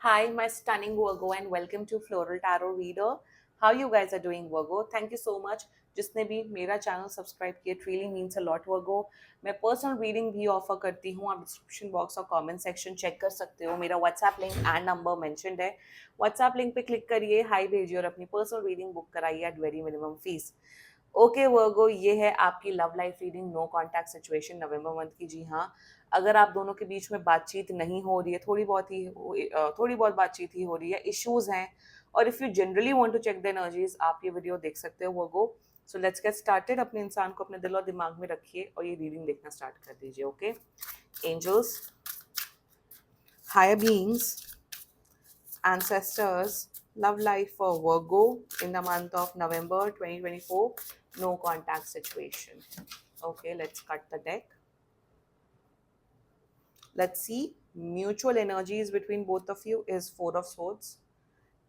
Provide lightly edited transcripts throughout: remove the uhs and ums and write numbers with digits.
Hi, my stunning Virgo, and welcome to Floral Tarot Reader. How you guys are doing, Virgo? Thank you so much. जिसने भी मेरा channel subscribe किया, it really means a lot, Virgo. मैं personal reading भी offer करती हूँ. आप description box और कमेंट सेक्शन चेक कर सकते हो. मेरा WhatsApp link and number mentioned है. व्हाट्सएप लिंक पे क्लिक करिए, हाई भेजिए और अपनी पर्सनल रीडिंग बुक कराइए at very minimum fees. Okay Virgo, ये है आपकी love life reading, no contact situation November month की. जी हाँ, अगर आप दोनों के बीच में बातचीत नहीं हो रही है, थोड़ी बहुत बातचीत ही हो रही है, इश्यूज हैं, और if you generally want to check the energies, आप ये वीडियो देख सकते हो Virgo. So let's get started. अपने इंसान को अपने दिल और दिमाग में रखिए और ये रीडिंग देखना स्टार्ट कर दीजिए. Okay angels, higher beings, ancestors, love life for Virgo in the month of November 2024, no contact situation. Okay, let's cut the deck. Let's see. Mutual energies between both of you is Four of Swords.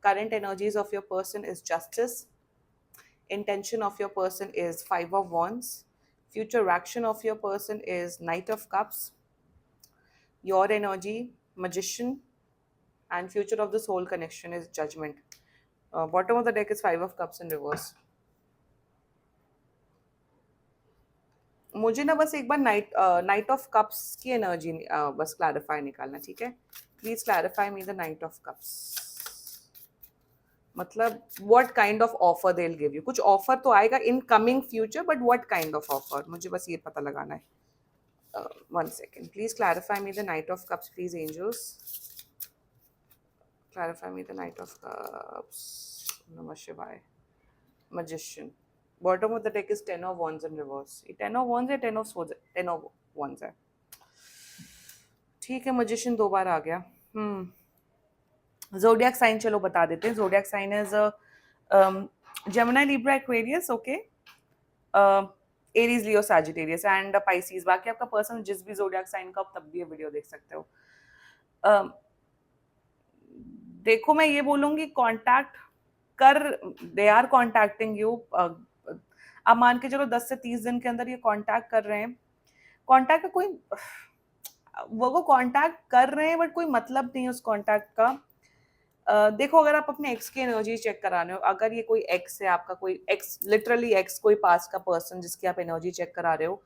Current energies of your person is Justice. Intention of your person is Five of Wands. Future action of your person is Knight of Cups. Your energy, Magician. And future of the soul connection is Judgment. Bottom of the deck is Five of Cups in reverse. मुझे ना बस एक बार Knight of Cups की energy बस clarify निकालना, ठीक है? Please clarify me the Knight of Cups. मतलब what kind of offer they will give you. कुछ ऑफर तो आएगा in coming future, but what kind of offer, मुझे बस ये पता लगाना है. One second, please clarify me the Knight of Cups, please angels. Clarify me the Knight of Cups. नमः शिवाय. Magician. Bottom of the deck is Ten of Wands in reverse. ये Ten of Wands है, Ten of Swords, Ten of Wands है. ठीक है, Magician दो बार आ गया. Zodiac sign चलो बता देते हैं. Zodiac sign is Gemini, Libra, Aquarius, okay. Aries, Leo, Sagittarius and Pisces. बाकी आपका पर्सन जिस भी zodiac sign का, आप तब भी ये वीडियो देख सकते हो. देखो, मैं ये बोलूंगी कांटेक्ट कर, दे आर कॉन्टैक्टिंग यू. आप मान के चलो 10 से 30 दिन के अंदर ये कांटेक्ट कर रहे हैं. कांटेक्ट का कोई वो कांटेक्ट कर रहे हैं, बट कोई मतलब नहीं है उस कांटेक्ट का. देखो, अगर आप अपने एक्स की एनर्जी चेक करा रहे हो, अगर ये कोई एक्स है आपका, कोई एक्स, लिटरली एक्स, कोई पास का पर्सन जिसकी आप एनर्जी चेक करा रहे हो,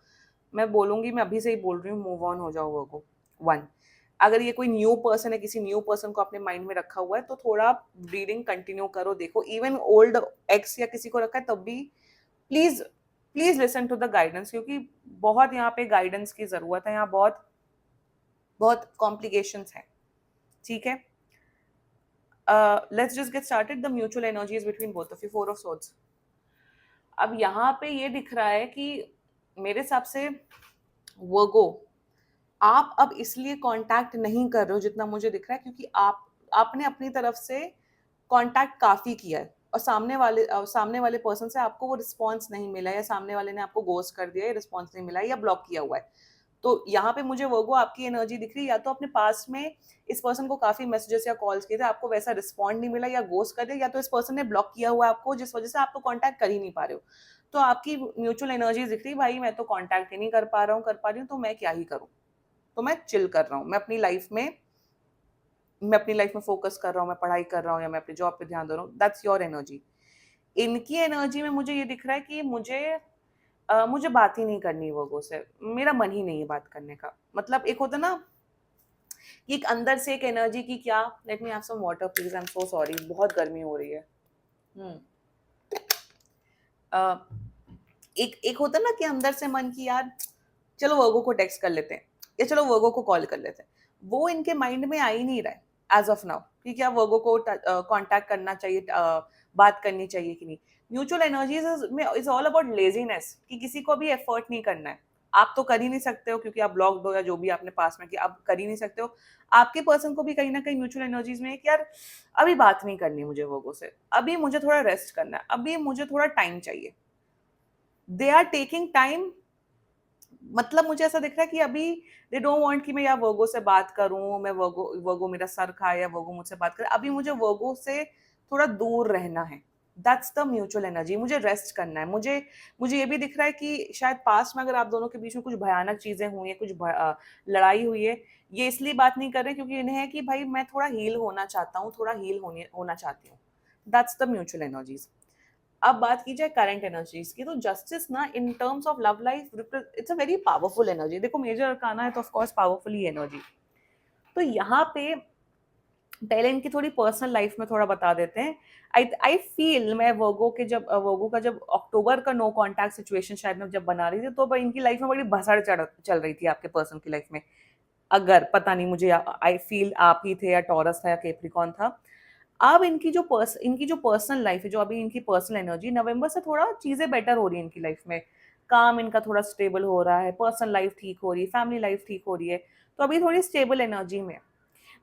मैं बोलूंगी, मैं अभी से ही बोल रही हूँ, मूव ऑन हो जाओ वो. वन, अगर ये कोई न्यू पर्सन है, किसी न्यू पर्सन को अपने माइंड में रखा हुआ है, तो थोड़ा रीडिंग कंटिन्यू करो. देखो, इवन ओल्ड एक्स या किसी को रखा है तब भी please please listen to the guidance, क्योंकि बहुत यहाँ पे गाइडेंस की जरूरत है. यहाँ बहुत बहुत कॉम्प्लिकेशंस हैं, ठीक है? Let's just get started. The mutual energies between both of you, four of swords. अब यहाँ पे ये दिख रहा है कि मेरे हिसाब से वर्गो, आप अब इसलिए कांटेक्ट नहीं कर रहे हो जितना मुझे दिख रहा है, क्योंकि आपने अपनी तरफ से कांटेक्ट काफी किया है और सामने वाले पर्सन से आपको वो रिस्पॉन्स नहीं मिला, या सामने वाले ने आपको गोस्ट कर दिया, या रिस्पॉन्स नहीं मिला, या ब्लॉक किया हुआ है. तो यहाँ पे मुझे वो आपकी एनर्जी दिख रही है, या तो अपने पास में इस पर्सन को काफी मैसेजेस या कॉल्स किए थे, आपको वैसा रिस्पॉन्ड नहीं मिला, या गोस्ट कर दिया, या तो इस पर्सन ने ब्लॉक किया हुआ है आपको, जिस वजह से आपको कांटेक्ट कर ही नहीं पा रहे हो. तो आपकी म्यूचुअल एनर्जी दिख रही है, भाई मैं तो कांटेक्ट ही नहीं कर पा रही हूँ, तो मैं क्या ही करूँ. तो मैं चिल कर रहा हूँ, मैं अपनी लाइफ में फोकस कर रहा हूँ, मैं पढ़ाई कर रहा हूँ, या मैं अपनी जॉब पे ध्यान दे रहा हूँ. That's your energy. इनकी एनर्जी में मुझे ये दिख रहा है कि मुझे बात ही नहीं करनी लोगों से, मेरा मन ही नहीं है बात करने का. मतलब एक होता ना कि एक अंदर से एक एनर्जी की, क्या, let me have some water please, I am so sorry, बहुत गर्मी हो रही है. एक होता ना कि अंदर से मन की, यार चलो वर्गो को टेक्स्ट कर लेते हैं, या चलो वर्गो को कॉल कर लेते हैं. वो इनके माइंड में आ ही नहीं रहा है एज ऑफ नाउ कि क्या वर्गो को कांटेक्ट करना चाहिए, बात करनी चाहिए कि नहीं. Mutual energies is all about laziness, कि किसी को भी एफर्ट नहीं करना है. आप तो कर ही नहीं सकते हो क्योंकि आप ब्लॉक्ड हो, या जो भी आपने पास में किया, आप कर ही नहीं सकते हो. आपके पर्सन को भी कहीं ना कहीं म्यूचुअल एनर्जीज में है कि यार अभी बात नहीं करनी मुझे वर्गो से, अभी मुझे थोड़ा रेस्ट करना है, अभी मुझे थोड़ा टाइम चाहिए. They are taking time. मतलब मुझे ऐसा दिख रहा है कि अभी दे डोंट वांट कि मैं या वर्गो से बात करूं, मैं वर्गो मेरा सर खाए, या वर्गो मुझसे बात करे. अभी मुझे वर्गो से थोड़ा दूर रहना है. That's the mutual energy. मुझे रेस्ट करना है, मुझे ये भी दिख रहा है कि शायद पास्ट में अगर आप दोनों के बीच में कुछ भयानक चीजें हुई हैं, लड़ाई हुई है, ये इसलिए बात नहीं कर रहे क्योंकि इन्हें है कि भाई मैं थोड़ा हील होना चाहता हूँ, थोड़ा हील होना चाहती हूँ। That's the mutual energies. अब बात की जाए करंट एनर्जीज की, तो जस्टिस ना in terms of love life it's a very powerful energy. देखो मेजर अरकाना है तो of course powerful he energy. तो यहाँ पे पहले इनकी थोड़ी पर्सनल लाइफ में थोड़ा बता देते हैं। आई फील मैं वर्गो का जब अक्टूबर का नो कांटेक्ट सिचुएशन शायद मैं जब बना रही थी, तो इनकी लाइफ में बड़ी भसड़ चल रही थी आपके पर्सन की लाइफ में। अगर पता नहीं, मुझे आई फील आप ही थे या टॉरस था या कैप्रिकॉन था। अब इनकी जो पर्सनल लाइफ है, जो अभी इनकी पर्सनल एनर्जी, नवंबर से थोड़ा चीजें बेटर हो रही है इनकी लाइफ में। काम इनका थोड़ा स्टेबल हो रहा है, पर्सनल लाइफ ठीक हो रही है, फैमिली लाइफ ठीक हो रही है, तो अभी थोड़ी स्टेबल एनर्जी में।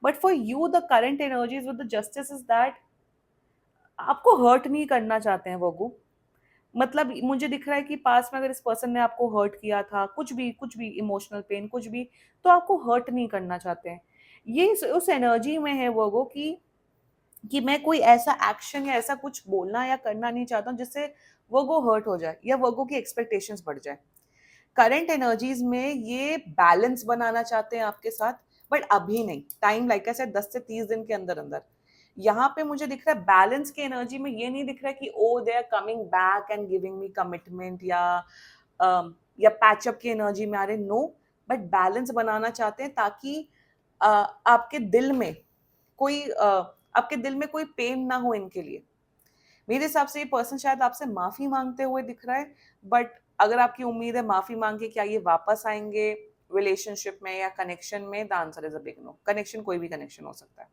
But for you the current energies with the justice is that आपको हर्ट नहीं करना चाहते हैं वो। मतलब मुझे दिख रहा है कि पास में अगर इस पर्सन ने आपको हर्ट किया था, कुछ भी इमोशनल पेन कुछ भी, तो आपको हर्ट नहीं करना चाहते हैं। ये उस एनर्जी में है वो कि मैं कोई ऐसा एक्शन या ऐसा कुछ बोलना या करना नहीं चाहता हूँ जिससे वो हर्ट हो जाए या वो की एक्सपेक्टेशंस बढ़ जाए। करंट एनर्जीज में ये बैलेंस बनाना चाहते हैं आपके साथ, बट अभी नहीं, टाइम लाइक ऐसे 10 से 30 दिन के अंदर अंदर। यहाँ पे मुझे दिख रहा है बैलेंस की एनर्जी में ये नहीं दिख रहा है कि oh they are coming back and giving me commitment या पैचअप की एनर्जी में आ रहे, नो। बट बैलेंस बनाना चाहते हैं ताकि आपके दिल में आपके दिल में कोई पेन ना हो इनके लिए। मेरे हिसाब से ये पर्सन शायद आपसे माफी मांगते हुए दिख रहा है, बट अगर आपकी उम्मीद है माफी मांग के क्या ये वापस आएंगे रिलेशनशिप में या कनेक्शन में, the answer is a big no. Connection कोई भी कनेक्शन हो सकता है।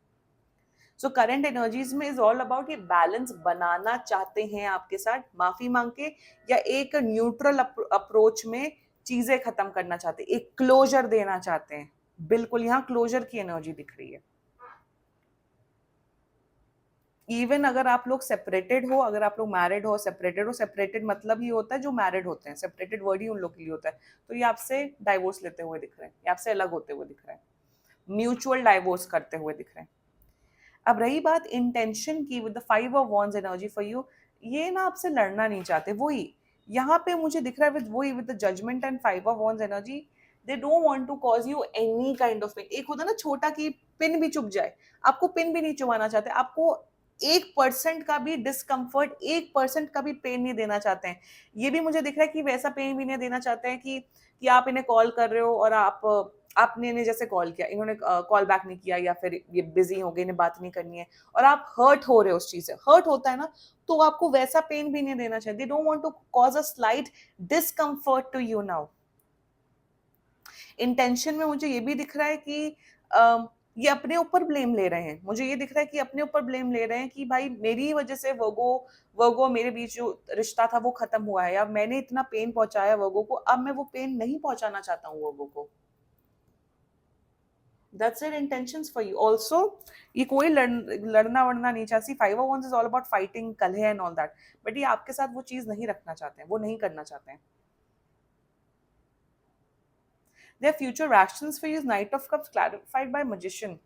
सो करंट एनर्जीज में इज ऑल अबाउट ये बैलेंस बनाना चाहते हैं आपके साथ माफी मांग के, या एक न्यूट्रल अप्रोच में चीजें खत्म करना चाहते हैं, एक क्लोजर देना चाहते हैं। बिल्कुल यहाँ क्लोजर की एनर्जी दिख रही है। इवन अगर आप लोग सेपरेटेड हो, अगर आप लोग मैरिड हो, सेपरेटेड मतलब ही होता है जो मैरिड होते हैं, सेपरेटेड वर्ड ही उन लोग के लिए होता है। तो ये आपसे डाइवोर्स लेते हुए दिख रहे हैं, ये आपसे अलग होते हुए दिख रहे हैं, म्यूचुअल डाइवोर्स करते हुए दिख रहे हैं। अब रही बात इंटेंशन की with the 5 of Wands energy for you, ये ना आपसे लड़ना नहीं चाहते। वही यहाँ पे मुझे दिख रहा है with the judgement and 5 of Wands energy, they don't want to cause you any kind of pain. एक होता है ना छोटा कि पिन भी चुभ जाए, आपको पिन भी नहीं चुभाना चाहते, आपको 1% का भी डिस्कम्फर्ट, 1% का भी पेन नहीं देना चाहते हैं। ये भी मुझे दिख रहा है कि वैसा पेन भी नहीं देना चाहते हैं कि आप इन्हें कॉल कर रहे हो और आपने इन्हें जैसे कॉल किया, इन्होंने कॉल बैक नहीं किया, या फिर ये बिजी हो गए, इन्हें बात नहीं करनी है, और आप हर्ट हो रहे हो उस चीज से। हर्ट होता है ना, तो आपको वैसा पेन भी नहीं देना चाहिए। They don't want to cause a slight discomfort to you now. Intention में मुझे ये भी दिख रहा है कि ये अपने ऊपर ब्लेम ले रहे हैं। मुझे ये दिख रहा है कि अपने ऊपर ब्लेम ले रहे हैं कि भाई मेरी वजह से वर्गो मेरे बीच जो रिश्ता था वो खत्म हुआ है, या मैंने इतना पेन पहुंचाया वर्गो को, अब मैं वो पेन नहीं पहुंचाना चाहता हूँ वर्गो को। That's it intentions for you also. ये कोई लड़ना वड़ना नहीं चाहती। 5 of Wands is all about fighting, कलह एंड ऑल दैट, बट ये आपके साथ वो चीज नहीं रखना चाहते हैं, वो नहीं करना चाहते हैं। Their future actions for you is Knight of Cups clarified by Magician।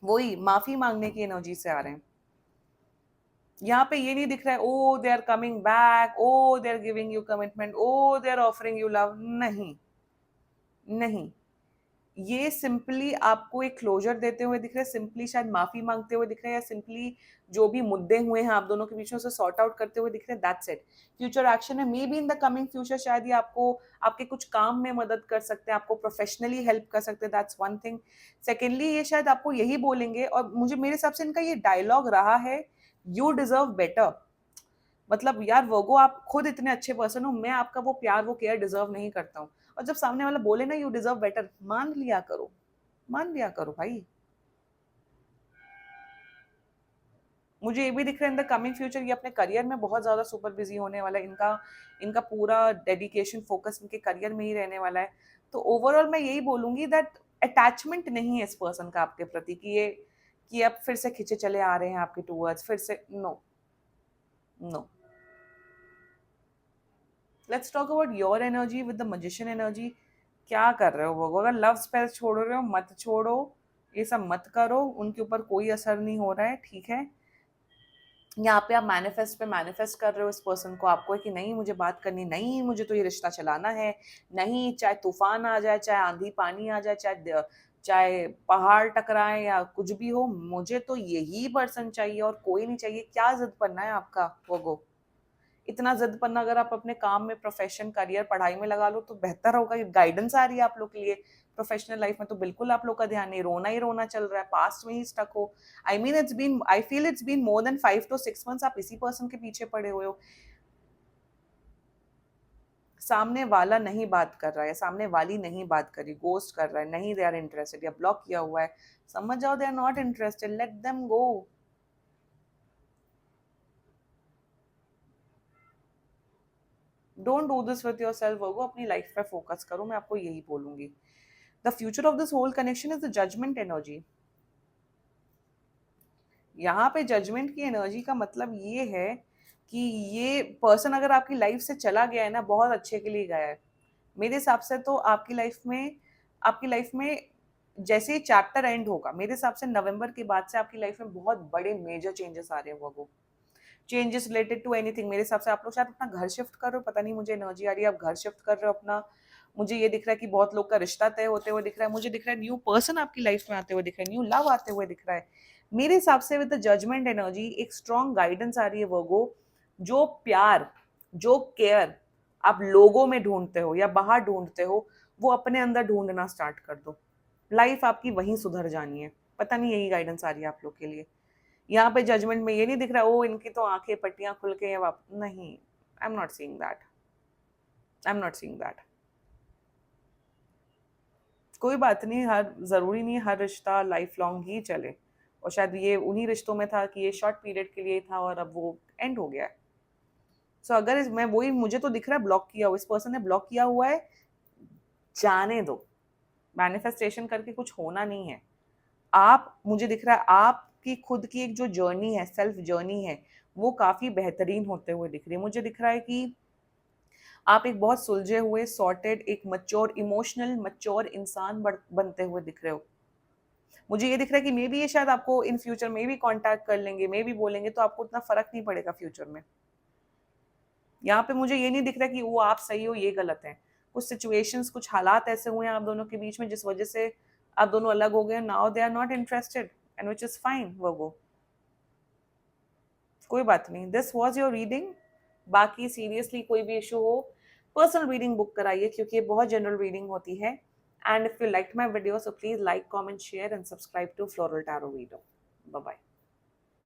वही माफी मांगने की एनर्जी से आ रहे हैं। यहाँ पे ये नहीं दिख रहा है oh they are coming back, oh they are giving you commitment, oh they are offering you love. नहीं, नहीं, ये सिंपली आपको एक क्लोजर देते हुए दिख रहे हैं, सिंपली शायद माफी मांगते हुए दिख रहे हैं, या सिंपली जो भी मुद्दे हुए हैं आप दोनों के बीच में उसे सॉर्ट आउट करते हुए दिख रहे हैं। That's it. फ्यूचर एक्शन है, may be in the coming future शायद ये आपको आपके कुछ काम में मदद कर सकते हैं, आपको प्रोफेशनली हेल्प कर सकते हैं। That's one thing. सेकेंडली ये शायद आपको यही बोलेंगे, और मुझे मेरे हिसाब से इनका ये डायलॉग रहा है, यू डिजर्व बेटर। मतलब यार वर्गो आप खुद इतने अच्छे पर्सन हो, मैं आपका वो प्यार वो केयर डिजर्व नहीं करता हूँ। और जब सामने वाला बोले ना यू डिजर्व बेटर, मान लिया करो, मान लिया करो भाई। मुझे ये भी दिख रहा है इन द कमिंग फ्यूचर ये अपने करियर में बहुत ज्यादा सुपर बिजी होने वाला है। इनका इनका पूरा डेडिकेशन फोकस इनके करियर में ही रहने वाला है। तो ओवरऑल मैं यही बोलूंगी दैट अटैचमेंट नहीं है इस पर्सन का आपके प्रति, कि अब फिर से खिंचे चले आ रहे हैं आपके टूवर्ड्स, फिर से no, no. Let's talk about your energy with the magician energy. क्या कर रहे हो वो? अगर लव स्पेल छोड़ रहे हो मत छोड़ो, ये सब मत करो, उनके ऊपर कोई असर नहीं हो रहा है, ठीक है। यहाँ पे आप मैनिफेस्ट पे मैनिफेस्ट कर रहे हो इस पर्सन को, आपको है कि नहीं मुझे बात करनी, नहीं मुझे तो ये रिश्ता चलाना है, नहीं चाहे तूफान आ जाए, चाहे आंधी पानी आ जाए, चाहे पहाड़ टकराए या कुछ भी हो, मुझे तो यही पर्सन चाहिए और कोई नहीं चाहिए। क्या जिद पन्ना है आपका वो? इतना जिद पन्ना अगर आप अपने काम में, प्रोफेशन, करियर, पढ़ाई में लगा लो तो बेहतर होगा। गाइडेंस आ रही है आप लोग के लिए। प्रोफेशनल लाइफ में तो बिल्कुल आप लोग का ध्यान नहीं, रोना ही रोना चल रहा है, पास्ट में ही स्टक हो। I feel it's been more than 5 to 6 months आप इसी पर्सन के पीछे पड़े हुए हो। सामने वाला नहीं बात कर रहा है, सामने वाली नहीं बात कर रही, गोस्ट कर रहा है, नहीं दे आर इंटरेस्टेड या ब्लॉक किया हुआ है, समझ जाओ they are not interested, let them go. Don't do this with yourself Virgo, अपनी लाइफ पे फोकस करो, मैं आपको यही बोलूंगी। The future of this whole connection is the judgement energy. यहाँ पे जजमेंट की एनर्जी का मतलब ये है कि ये पर्सन अगर आपकी लाइफ से चला गया है ना, बहुत अच्छे के लिए गया है। मेरे हिसाब से तो आपकी लाइफ में जैसे ही चैप्टर एंड होगा, मेरे हिसाब से नवंबर के बाद से आपकी लाइफ में बहुत बड़े मेजर चेंजेस आ रहे हैं। वो चेंजेस रिलेटेड टू एनीथिंग। मेरे हिसाब से आप लोग शायद अपना घर शिफ्ट कर रहे हो, पता नहीं, मुझे एनर्जी आ रही है आप घर शिफ्ट कर रहे हो अपना। मुझे ये दिख रहा है कि बहुत लोग का रिश्ता तय होते हुए दिख रहा है, मुझे दिख रहा है न्यू पर्सन आपकी लाइफ में आते हुए दिख रहा है, न्यू लव आते हुए दिख रहा है। मेरे हिसाब से विद द जजमेंट एनर्जी एक स्ट्रॉन्ग गाइडेंस आ रही है वर्गो। जो प्यार, जो केयर आप लोगों में ढूंढते हो या बाहर ढूंढते हो, वो अपने अंदर ढूंढना स्टार्ट कर दो। लाइफ आपकी वहीं सुधर जानी है। पता नहीं यही गाइडेंस आ रही है आप लोग के लिए। यहाँ पे जजमेंट में ये नहीं दिख रहा ओ इनकी तो आंखें पट्टियां खुल के नहीं, I am not seeing that, I am not seeing that. कोई बात नहीं, हर जरूरी नहीं हर रिश्ता लाइफ लॉन्ग ही चले, और शायद ये उन्हीं रिश्तों में था कि ये शॉर्ट पीरियड के लिए था और अब वो एंड हो गया है। सो अगर मैं वही, मुझे तो दिख रहा है ब्लॉक किया हुआ, इस पर्सन ने ब्लॉक किया हुआ है, जाने दो। मैनिफेस्टेशन करके कुछ होना नहीं है। आप, मुझे दिख रहा है आपकी खुद की एक जो जर्नी है, सेल्फ जर्नी है, वो काफी बेहतरीन होते हुए दिख रही है। मुझे दिख रहा है कि आप एक बहुत सुलझे हुए, सॉर्टेड, एक मच्योर, इमोशनल मच्योर इंसान बनते हुए दिख रहे हो। मुझे ये दिख रहा है कि मे बी ये शायद आपको इन फ्यूचर में भी कांटेक्ट कर लेंगे, मे बी बोलेंगे, तो आपको उतना फर्क नहीं पड़ेगा फ्यूचर में। यहाँ पे मुझे ये नहीं दिख रहा कि वो आप सही हो ये गलत है। कुछ सिचुएशंस, कुछ हालात ऐसे हुए हैं आप दोनों के बीच में जिस वजह से आप दोनों अलग हो गए, now they are not interested and which is fine वो कोई बात नहीं। This was your reading. बाकी सीरियसली कोई भी इशू हो, पर्सनल रीडिंग बुक कराइए, क्योंकि ये बहुत जनरल रीडिंग होती है। And if you like my video, so please like, comment, share and subscribe to floral tarot video. Bye bye.